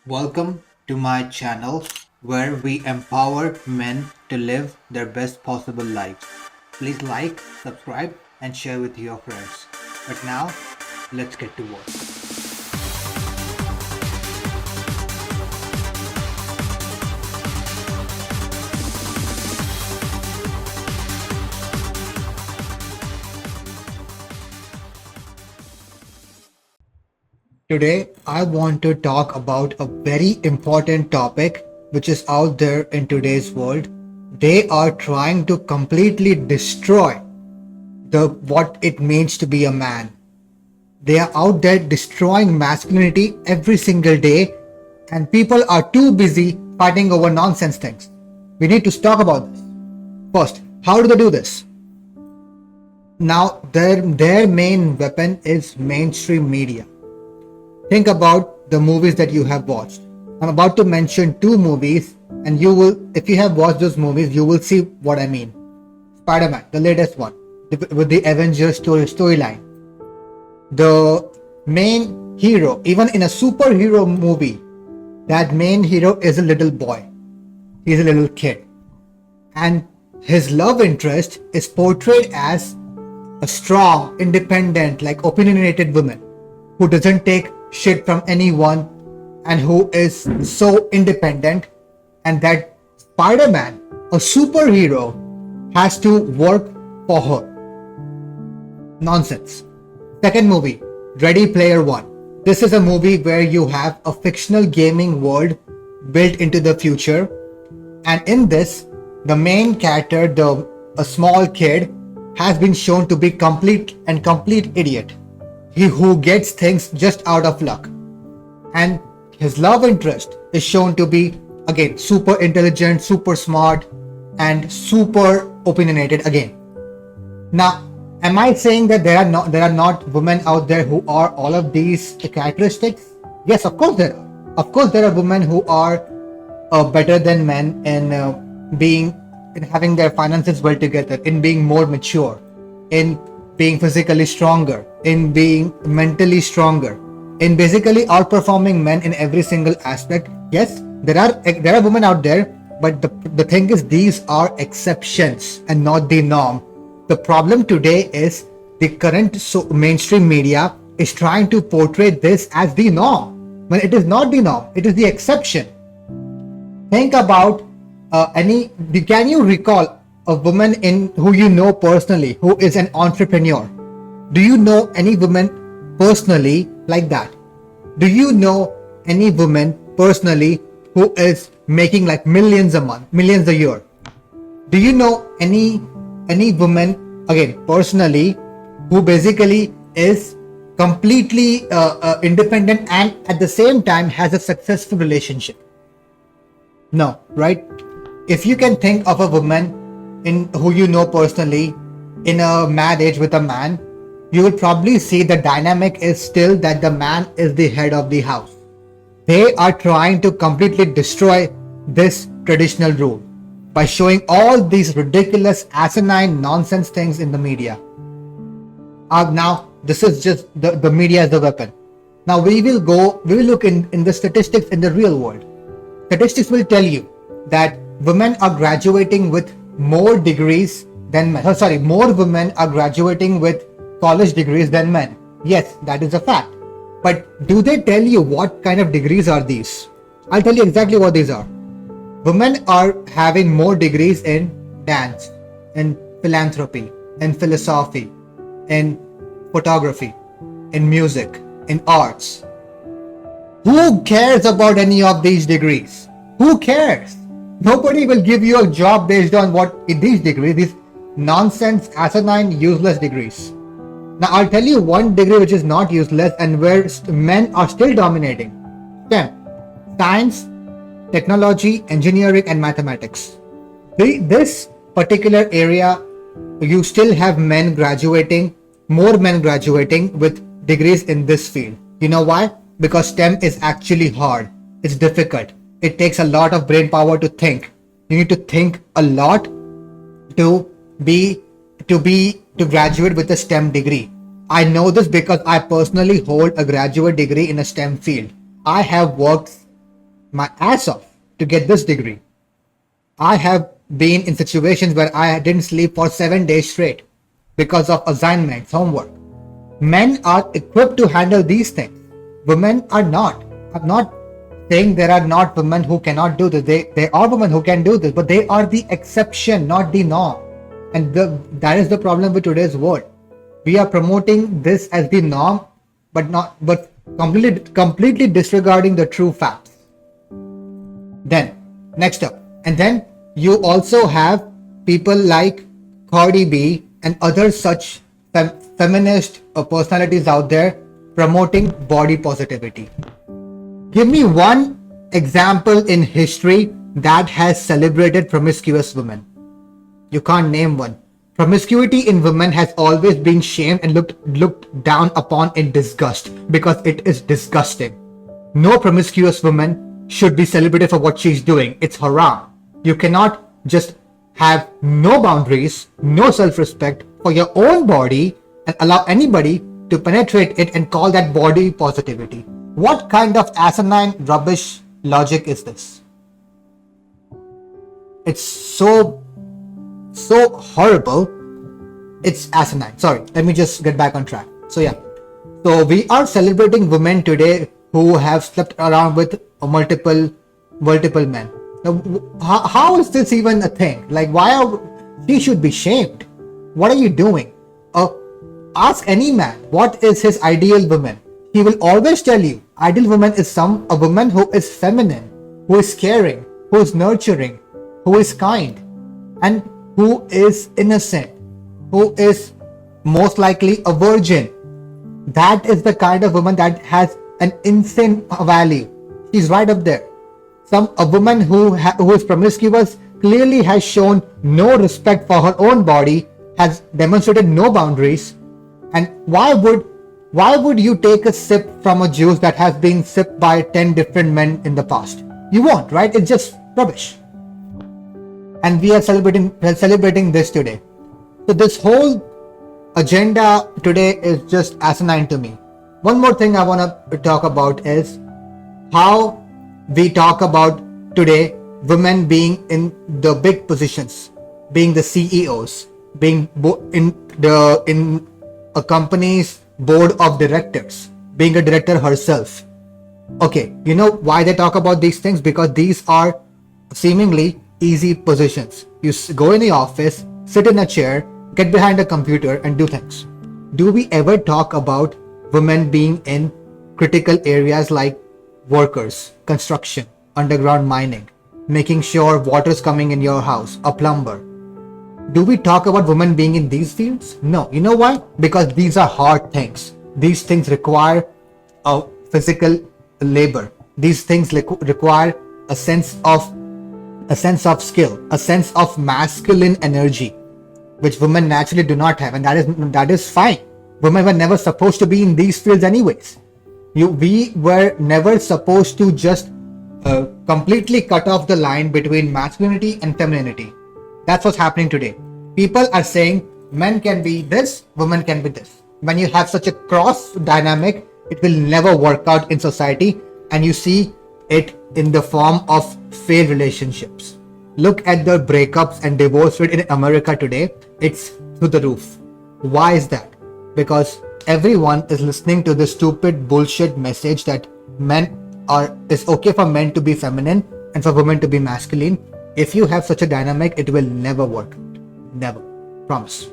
Welcome to my channel where we empower men to live their best possible lives. Please like, subscribe, and share with your friends. But now, let's get to work. Today, I want to talk about a very important topic which is out there in today's world. They are trying to completely destroy what it means to be a man. They are out there destroying masculinity every single day, and people are too busy fighting over nonsense things. We need to talk about this. First, how do they do this? Now, their main weapon is mainstream media. Think about the movies that you have watched. I'm about to mention two movies, and if you have watched those movies, you will see what I mean. Spider-Man, the latest one, with the Avengers storyline. The main hero, even in a superhero movie, that main hero is a little boy. He's a little kid. And his love interest is portrayed as a strong, independent, opinionated woman who doesn't take shit from anyone and who is so independent, and that Spider-Man, a superhero, has to work for her. Nonsense. Second movie, Ready Player One. This is a movie where you have a fictional gaming world built into the future, and in this, the main character, a small kid, has been shown to be complete idiot. He who gets things just out of luck. And his love interest is shown to be, again, super intelligent, super smart, and super opinionated again. Now, am I saying that there are not women out there who are all of these characteristics? Yes, of course there are. Of course there are women who are better than men in having their finances well together, in being more mature, in being physically stronger, in being mentally stronger, in basically outperforming men in every single aspect. Yes, there are women out there, but the thing is, these are exceptions and not the norm. The problem today is the current mainstream media is trying to portray this as the norm, when it is not the norm, it is the exception. Think about can you recall a woman who you know personally who is an entrepreneur? Do you know any woman personally like that? Do you know any woman personally who is making like millions a month, millions a year? Do you know any woman, again, personally, who basically is completely independent and at the same time has a successful relationship? No, right? If you can think of a woman who you know personally in a marriage with a man, you will probably see the dynamic is still that the man is the head of the house. They are trying to completely destroy this traditional rule by showing all these ridiculous, asinine, nonsense things in the media. Now, this is just the media as a weapon. Now we will look in the statistics in the real world. Statistics will tell you that women are graduating with more degrees than men. More women are graduating with college degrees than men. Yes, that is a fact. But do they tell you what kind of degrees are these? I'll tell you exactly what these are. Women are having more degrees in dance, in philanthropy, in philosophy, in photography, in music, in arts. Who cares about any of these degrees? Who cares? Nobody will give you a job based on these degrees, these nonsense, asinine, useless degrees. Now, I'll tell you one degree which is not useless and where men are still dominating. STEM, science, technology, engineering, and mathematics. This particular area, you still have more men graduating with degrees in this field. You know why? Because STEM is actually hard. It's difficult. It takes a lot of brain power to think. You need to think a lot to graduate with a STEM degree. I know this because I personally hold a graduate degree in a STEM field. I have worked my ass off to get this degree. I have been in situations where I didn't sleep for 7 days straight because of assignments, homework. Men are equipped to handle these things. Women are not. I'm not saying there are not women who cannot do this. There are women who can do this, but they are the exception, not the norm. And that is the problem with today's world. We are promoting this as the norm, but completely disregarding the true facts. Then, next up, and then you also have people like Cardi B and other such feminist personalities out there promoting body positivity. Give me one example in history that has celebrated promiscuous women. You can't name one. Promiscuity in women has always been shamed and looked down upon in disgust because it is disgusting. No promiscuous woman should be celebrated for what she's doing. It's haram. You cannot just have no boundaries, no self-respect for your own body and allow anybody to penetrate it and call that body positivity. What kind of asinine rubbish logic is this? It's so horrible. It's asinine. Sorry, let me just get back on track. So we are celebrating women today who have slept around with multiple men. Now, how is this even a thing? Like, she should be shamed. What are you doing? Ask any man what is his ideal woman. He will always tell you ideal woman is a woman who is feminine, who is caring, who is nurturing, who is kind, and who is innocent, who is most likely a virgin. That is the kind of woman that has an insane value. She's right up there. A woman who is promiscuous clearly has shown no respect for her own body, has demonstrated no boundaries. And why would you take a sip from a juice that has been sipped by 10 different men in the past? You won't, right? It's just rubbish. And we are celebrating this today. So this whole agenda today is just asinine to me. One more thing I want to talk about is how we talk about today women being in the big positions, being the CEOs, being in a company's board of directors, being a director herself. Okay, you know why they talk about these things? Because these are seemingly easy positions. You go in the office, sit in a chair, get behind a computer and do things. Do we ever talk about women being in critical areas like workers, construction, underground mining, making sure water's coming in your house, a plumber? Do we talk about women being in these fields? No. You know why? Because these are hard things. These things require a physical labor. These things require a sense of skill, a sense of masculine energy, which women naturally do not have, and that is fine. Women were never supposed to be in these fields anyways. We were never supposed to just completely cut off the line between masculinity and femininity. That's what's happening today. People are saying men can be this, women can be this. When you have such a cross dynamic, it will never work out in society, and you see it in the form of failed relationships. Look at the breakups and divorce rate in America today. It's through the roof. Why is that? Because everyone is listening to this stupid bullshit message that it's okay for men to be feminine and for women to be masculine. If you have such a dynamic, it will never work. Never. Promise.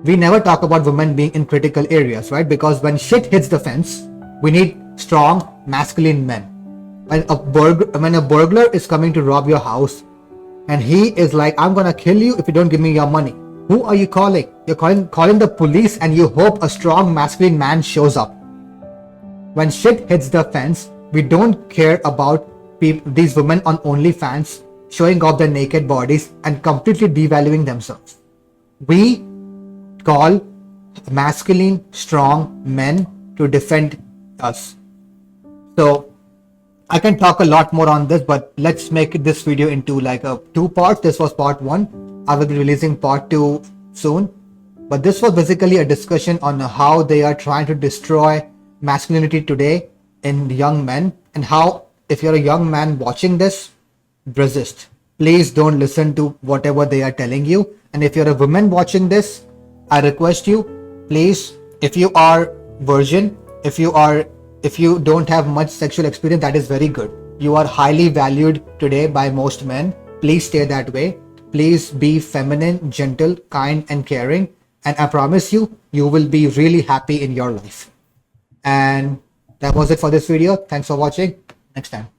We never talk about women being in critical areas, right? Because when shit hits the fence, we need strong, masculine men. When a burglar is coming to rob your house and he is like, I'm gonna kill you if you don't give me your money. Who are you calling? You're calling the police, and you hope a strong, masculine man shows up. When shit hits the fence, we don't care about these women on OnlyFans showing off their naked bodies and completely devaluing themselves. We call masculine, strong men to defend us. So I can talk a lot more on this, but let's make this video into like a 2 parts. This was part 1. I will be releasing part 2 soon. But this was basically a discussion on how they are trying to destroy masculinity today in young men, and how if you're a young man watching this, resist. Please don't listen to whatever they are telling you. And if you're a woman watching this, I request you, please, if you are virgin, if you don't have much sexual experience, that is very good. You are highly valued today by most men. Please stay that way. Please be feminine, gentle, kind, and caring. And I promise you, you will be really happy in your life. And that was it for this video. Thanks for watching. Next time.